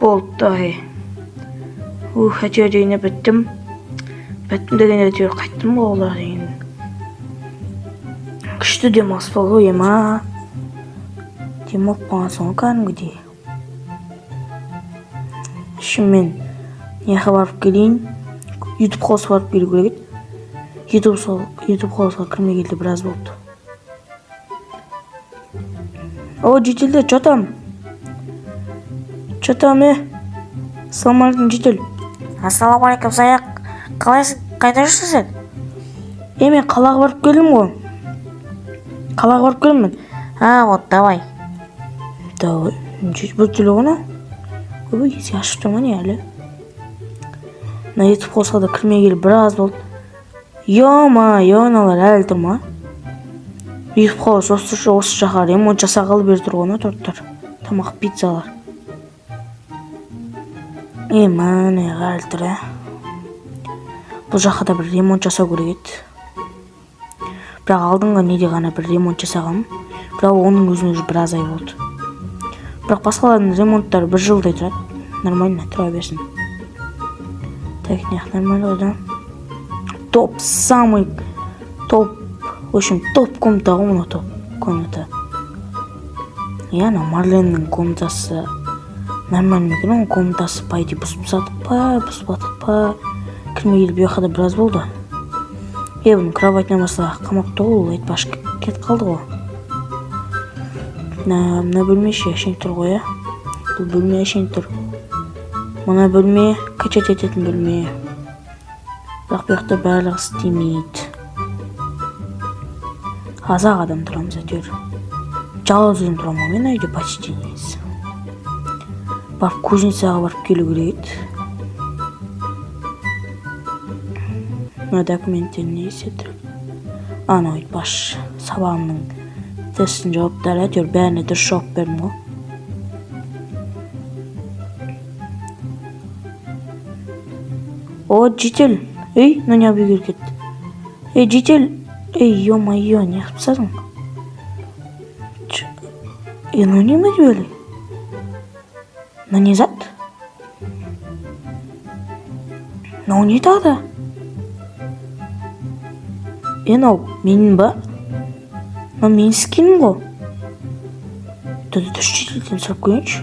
Oldu dahi. Hacı yine bittim. Bittim degen diyor qayttım mı olar deyin. Kıştı demas bolu yema. Demek bana son kan gidi. Şimdi men nexe barıp geleyim. YouTube kanalıma barıp gelip gerek. YouTube kanalına kirmey geldi biraz oldu. O Citil'de çatam. Assalamualaikum Citil. Assalamualaikum saya. Kayda жүрсің сен? Мен қалаға барып келдім ғой. Қалаға барып келдім мен. Вот давай. Давай. Бір телефона. Ой, есі ашып тұрман әлі. На YouTube қосқада кірмей келіп біраз болды. Аналар әлі тұрма. YouTube қос осы жаққа ремонт жасағалы бері тұрғаны тұрттыр. Тамақ пиццалар. Мане әлі тұр. Бұл жаққа да бір ремонт жасау керек еді. Бірақ алдыңға неде ғана бір ремонт жасағам. Бірақ оның өзіне біраз ай болды. Бірақ басқалардың ремонттары бір жылдай тұрады. Нормально тұра берсін. Так, неғ нормально одан. Топ, самый топ. В общем, топ комната ғымына топ комната. Яна Марленнің комнатасы нормально екен. Оның комнатасы пайды бұзып сатық па. Кірмей келіп яқада біраз болды. Бұның кроватына басыға қамапты ол айтпаш кет қалды ғой. Мына бөлме әшейін тұр ғой. Бұл бөлме әшейін тұр. Мына бөлме качать ететін бөлме. Бірақ бұяқта барлығы істемейді. Азақ адам тұрамыз әтер. Жалғыз өзім тұрам ғой, мен үйде почти нейіз. Барып кузницаға барып келу керек. Мына документтерін не есетір. Ана айтпаш сабағымның тестін жауаптары әтер бәріне дұрыс жауап бердім ғой. О, Жител. Мына бүйгер кетті. Жител. Ё-моё, не қыпсадың? Ну не ме дебелі? Не зат? Ну не тағда? Ау, менің ба? Мен скинім ғой. Дұрыс Жителден сұрап көрейінші.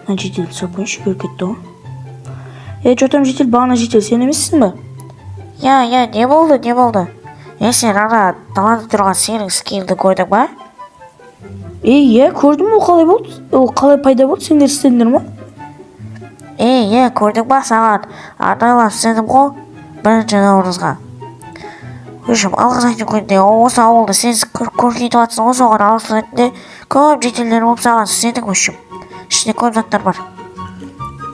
Жителден сұрап көрейінші, көр кетті ғой. Жотам Жител, бағана Жител, сен емессің ба? Не болды? Сен ана далада тұрған сенің скинді көрдің ба? Көрдім, ол қалай болды? Ол қалай пайда болды, сендер істедіңдер ма? Көрдің ба, саған арнайлап істедім ғой 1 наурызға. Алғыс айту күнде осы ауылды сен көркейтіп атсың ғой, соған алғыс ретінде көп Жителдер болып саған істедік өшім. Ішінде көп заттар бар.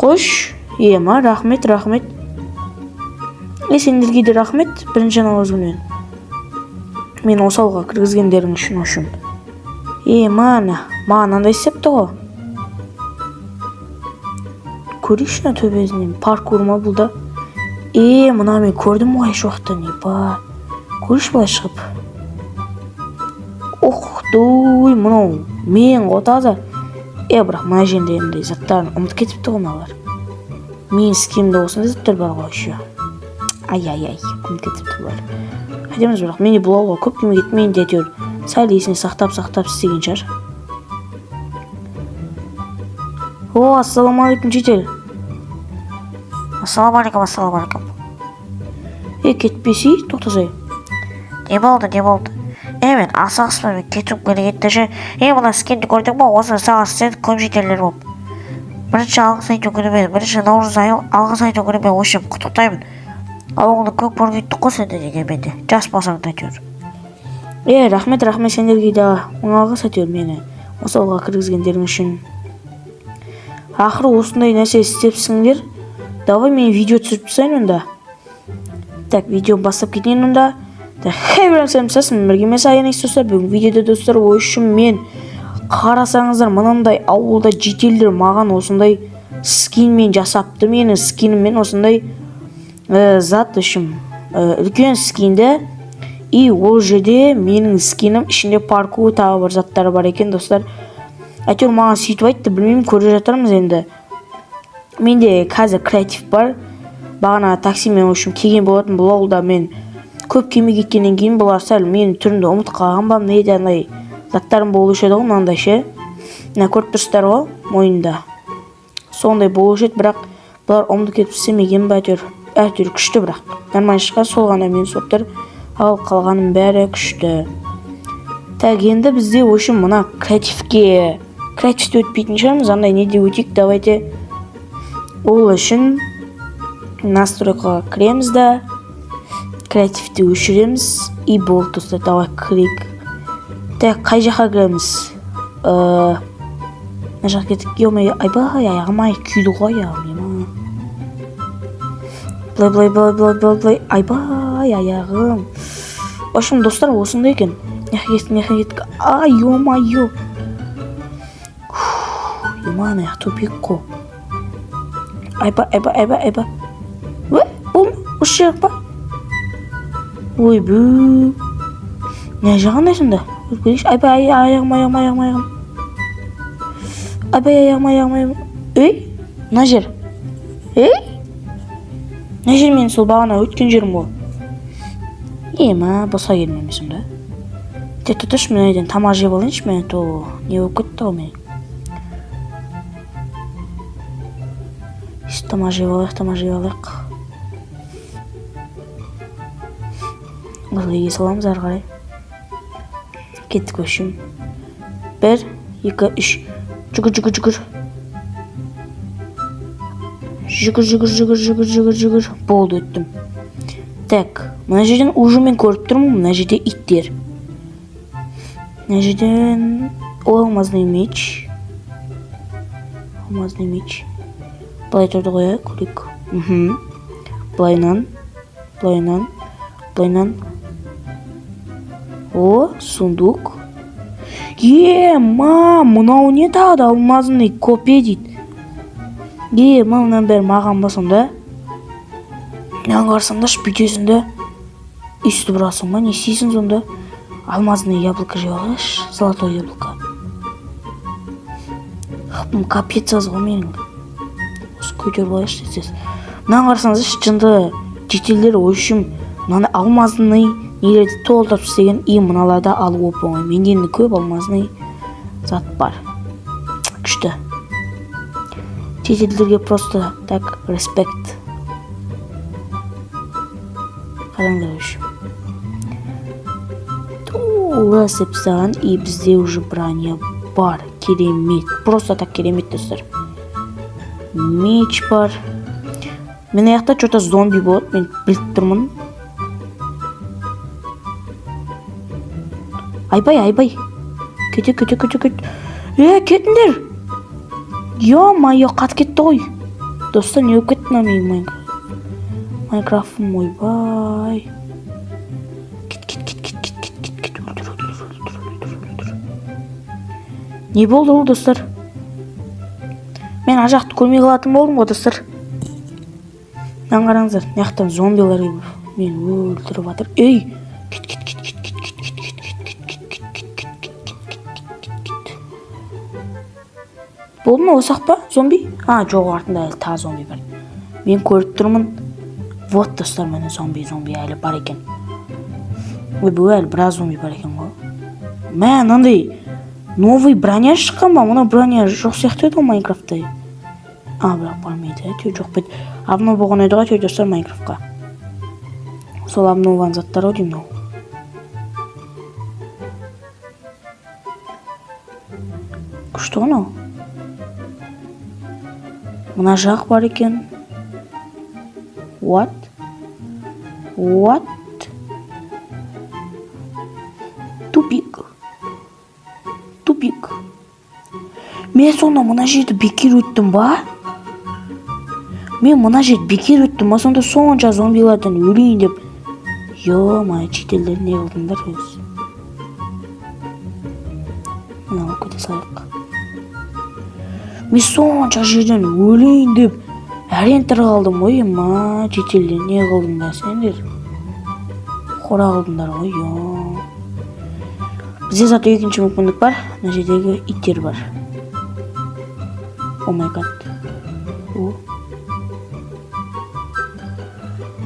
Қош, рахмет. Сендерге де рахмет, 1 наурыз күнінен. Мен осы ауылға кіргізгендерің үшін. Маған андай істепті ғой. Көрейші төбесінен паркур ма бұл да? Мына мен көрдім ғой жоқтан. Көрейші былай шығып. Мынау мен ғотаза. Бірақ мына жерінде ендей заттарын ұмыт кетіпті ғымалар. Мен скимді осындай заттар бар ғой үші. Ұмыт кетіпті бар. Қайдеміз бірақ мені бұл ауылға көп кеме кетмейін де әтеуір. Сәл есіне сақтап істеген шығар. Ассаламалейкум Жител. Ассаламалейкум. Кетпесей, тоқтасай. Не болды? Мен асығыспен кетіп келгенде ше. Мына скинді көрдің ба? Осы саған істедік көп Жителдер болып. 1 алғыс айту күнімен, 1 наурыз алғыс айту күнімен өшім құттықтаймын. Ауылды көп көргеттік қой сенде дегенменде. Жас болсаң да әтеуір. Рахмет сендерге де алғыс әтеуір мені осы ауылға кіргізгендерің үшін. Ақыры осындай нәрсе істепсіңдер. Давай мен видео түсіріп тастайын онда. Так, видео бастап кетейін онда. Сәлем біргеме сайын достар. Бүгін видеода достар өшім мен қарасаңыздар мынандай ауылда Жителдер маған осындай скинмен жасапты. Менің скиніммен осындай зат үшім үлкен скинді. Ол жерде менің скинім ішінде паркур тағы бір заттары бар екен достар. Әйтеуір маған сөйтіп айтты, білмеймін, көре жатармыз енді. Менде қазір креатив бар. Бағана таксимен өшім келген болатын, бұл ауылда мен көп кеме кеткеннен кейін бұлар сәл менің түрімді ұмыт қалған ба, не андай заттарым болушы еді ғой, мынандай ше. Мына көріп тұрсыздар ғой, мойнында. Сондай болушы еді, бірақ бұлар ұмыт кетіп істемеген ба, әйтеуір күшті, бірақ нормально шыққан, сол ғана мен соттыр, ал қалғаным бәрі күшті. Так, енді бізде өшім мына креативте өтпейтін шығармыз, андай неде өтейік, давайте. Ол үшін настройкаға кіреміз да, креативті өшіреміз, и болды достар, давай кірейік. Так, қай жаққа кіреміз? Мына жаққа кеттік, ё-мо, айбай, аяғым күйді ғой, аяғым. Былай, айбай, аяғым. Өшім достар, осында екен. Неха кеттік, ай, ё-мо-ё. Еман, аяқ тупик қо. Айба. Ой, бұл осы жақ па? Ой, бұл. Не жағында сонда? Айба, аяғым. Айба, аяғым. Ей, мына жер. Мына жер мен сол бағана өткен жерім ғой. Ема, босқа келмемесім да. Тек тұтыш, мен айдан тамақ жеп алайыншы, мен то не болып кетті ғой мен. Тамақ жеп алайық. Осылай ие саламыз ары қарай. Кеттік өшім. 1, 2, 3. Жүгір. Жүгір. Болды, өттім. Так, мына жерден уже мен көріп тұрмын, мына жерде иттер. Мына жерден алмазный меч. Былай тұрды қоя, көрек. Былайнан. О, сундук. Мынау не тағы да алмазный копия дейді. Мынан бәрі маған ба сонда? Мынан қарсаңда шпитесінде үсті бұрасың ба, не істейсің сонда? Алмазный яблоко жеп алайыншы, золотой яблоко. Капец аз ғой менің. Көтер болайыншы десіз. Мынан қарсаңыз жынды жетелер өшім, мынаны алмазный нелерді толтырып істеген, и мыналарда алу оп оңай. Менде енді көп алмазный зат бар. Күшті. Жетелдерге просто так респект. Қараңдар өшім. Толы сепсаған, и бізде уже броня бар. Керемет. Просто так керемет достар. Меч бар. Мен аяқта что-то зомби болады, мен біліп тұрмын. Айбай. Кете. Кетіндер. Ё-моё, қат кетті ғой. Достар, не өп кетті менің Майнкрафтым, ойбай. Кет. Өлтір. Не болды ол достар? Мен ажақты көрмей қалатын болдым ғой достар. Мен қараңыздар, маяқтан зомбилар мен өлтіріп жатыр. Ей, кет. Болды ма осақ па зомби? Жоқ, артында әлі та зомби бар. Мен көріп тұрмын. Вот достар, мені зомби әлі бар екен. Бұл әлі біраз зомби бар екен ғой. Мен андай новый броня шыққан ба? Мұна броня жоқ сияқты еді ғой Майнкрафтта. Бірақ бармайды, жоқ бет. Абнов болған еді ғой достар Майнкрафтқа. Сол абнован заттар ғой деймін. Күшті ғой мынау. Мына жақ бар екен. What? Тупик. Мен сонда мына жерді бекер өттім ба? Сонда сонша зомбилардан өлейін деп. Ё-моё, шетелдер не қылдыңдар өз. Мынау көте салайық. Мен сонша жерден өлейін деп әрең қалдым ғой, шетелдер не қылдыңдар сендер? Қора қылдыңдар ғой, Бізде заты екінші мүмкіндік бар, мына жердегі иттер бар. О май гад.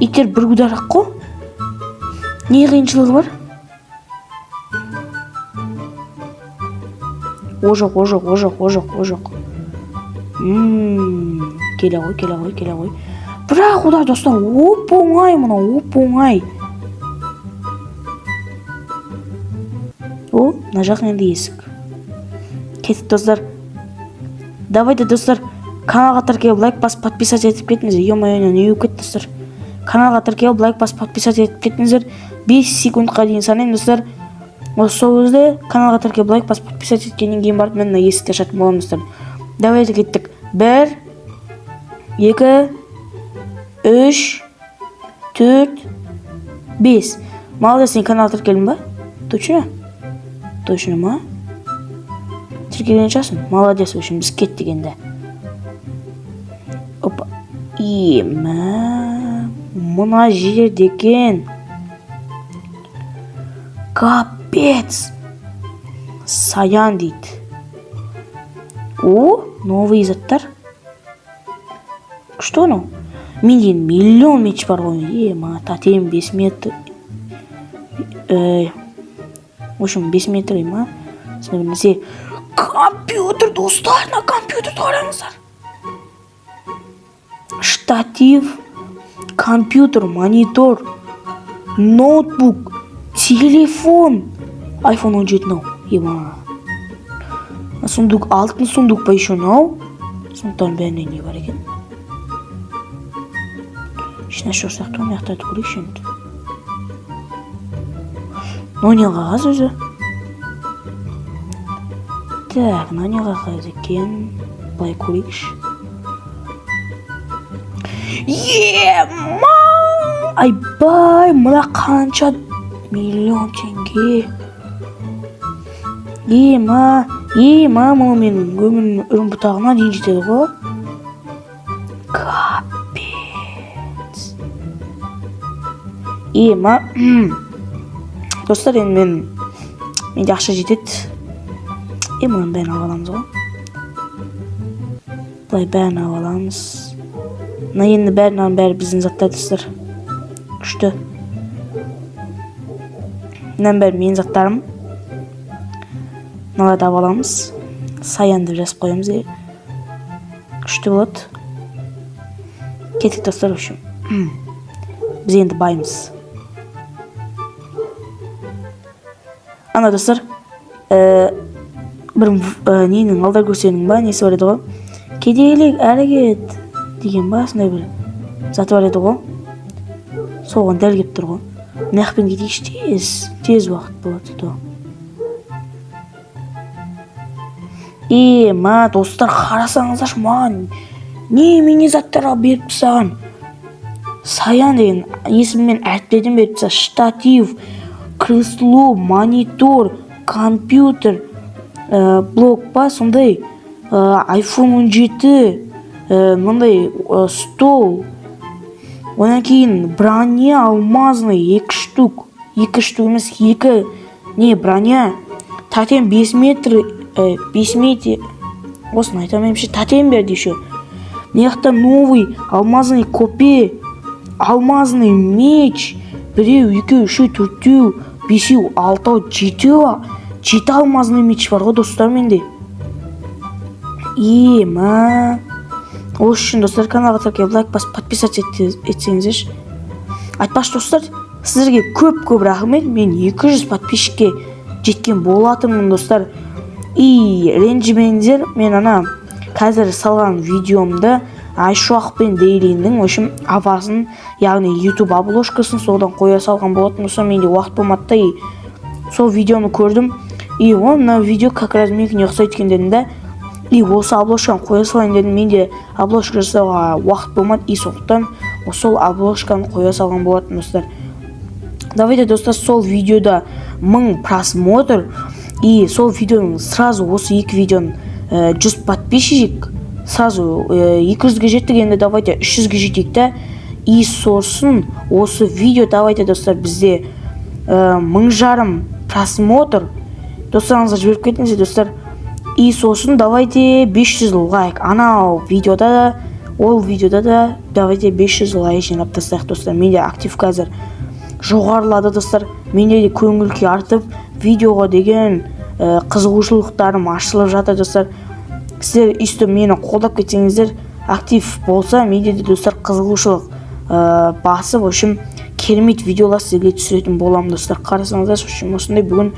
Иттер бір ударақ қо? Не қиыншылығы бар? О жоқ. Келе ғой. Бірақ удар достар, оп-оңай мұна, оп-оңай. О, мына жақ енді есік. Кетіп достар. Давайте достар, каналға тіркеліп лайк басып подписать етіп кетіңіздер. Ё-моё, не өкет достар. Каналға тіркеліп лайк басып подписать етіп кетіңіздер. 5 секундқа дейін санаймын достар. Осы сол кезде каналға тіркеліп лайк басып подписать еткеннен кейін барып мен мына есікті ашатын боламын достар. Давайте кеттік. 1 2 3 4 5. Молодец, сен каналға тіркелдің ба? Точно ма? Тіркелген шығарсың? Молодец, өшін біз кеттік енді. Опа. Мына жерде екен. Капец. Саян дейді. О, новый заттар. Что ну? Мен миллион меч бар ғой. Татем 5 метр. В общем, 5 метр ма? Сенбесе компьютер достар, на компьютер қараңыздар. Штатив, компьютер, монитор, ноутбук, телефон. iPhone 17 нау. Сундук, алтын сундук па еще нау. Сондықтан бәріне не бар екен? Ішіне шорсақты оны яқтарды көрейікші енді. Но не қағаз өзі? Так, мына не қағаз екен? Былай көрейікші. Айбай, мына қанша миллион теңге. Мұны менің өмірінің үрім бұтағына дейін жетеді ғой. Капец. Достар, енді менде ақша жетеді. Мұның бәрін алып аламыз ғой. Бұлай бәрін алып аламыз. Мына енді бәрі біздің заттар достар. Күшті. Мынан бәрі менің заттарым. Мыналарды алып аламыз. Саян деп жазып қоямыз. Күшті болады. Кеттік достар, үшін. Біз енді баймыз. Ана достар, бір ненің алдар көрсенің ба, несі бар еді ғой? Кедейлік әрекет деген ба, сондай бір заты бар еді ғой? Соған дәл кеп тұр ғой. Мынақпен кетейікші, тез уақыт болады. Достар, қарасаңыздаршы маған не заттарға беріп саған. Саян деген есіммен әріптерден беріп саған. Штатив, кресло, монитор, компьютер, блок па, сондай iPhone 17, мындай стол. Онан кейін броня алмазный 2 штук. 2 штук емес, 2 броня. Татем 5 метр. Осыны айтамайымшы, татем берді еще. Мияқта новый алмазный копе, алмазный меч. 1, 2, 3, 4, 5, 6, 7 алмазный меч бар ғой достар менде. Ол үшін достар, каналға тіркеліп лайк басып подписать етсеңіздерші. Айтпақшы достар, сіздерге көп рахмет. Мен 200 подписчикке жеткен болатынмын достар. Ренжімеңіздер, мен қазір салған видеомды айшуақпен дейлейдің, өшім авасын, яғни YouTube обложкасын содан қоя салған болатын. Осыдан менде уақыт болматты, сол видеоны көрдім. Мына видео как раз менікіне ұқсайды екен дедім да. Осы обложканы қоя салайын дедім, менде обложка жасауға уақыт болмады. Сондықтан сол обложканы қоя салған болатын достар. Давайте достар, сол видеода 1000 просмотр. Сол видеоның сразу осы 2 видеоның 100 подписчик сразу 200-ге жеттік, енді давайте 300-ге жетейік та. Сосын осы видео давайте достар бізде 1500 просмотр. Достарыңызға жіберіп кетіңіздер достар. И сосын давайте 500 лайк. Анау видеода да, ол видеода да давайте 500 лайк жинап тастайық достар. Менде актив қазір жоғарылады достар. Менде де көңіл күй артып, видеоға деген қызығушылықтарым ашылып жатыр достар. Сіздер үсті мені қолдап кетсеңіздер, актив болса, менде де достар қызығушылық басып, общем, керемет видеолар сізге түсіретін болам достар. Қарасаңыздар, общем, осындай бүгін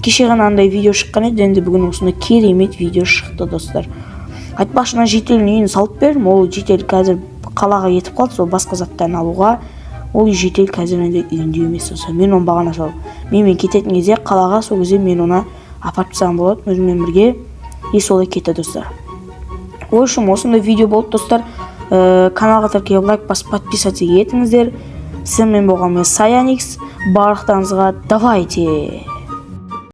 кеше ғана андай видео шыққан еді, енді бүгін осындай керемет видео шықты достар. Айтпақшы, жетелдің үйін салып бердім, ол жетел қазір қалаға кетіп қалды, сол басқа заттарын алуға. Ол жетел қазір енді үйінде емес достар. Мен оны бағана сол менімен кететін кезде қалаға, сол кезде мен оны апарып тастаған болады, өзіммен бірге. И солай кетті достар. В общем, осындай видео болды достар. Каналға тіркеліп лайк басып подписаться етіңіздер. Сізмен болған мен Саяникс. Барлықтарыңызға давайте.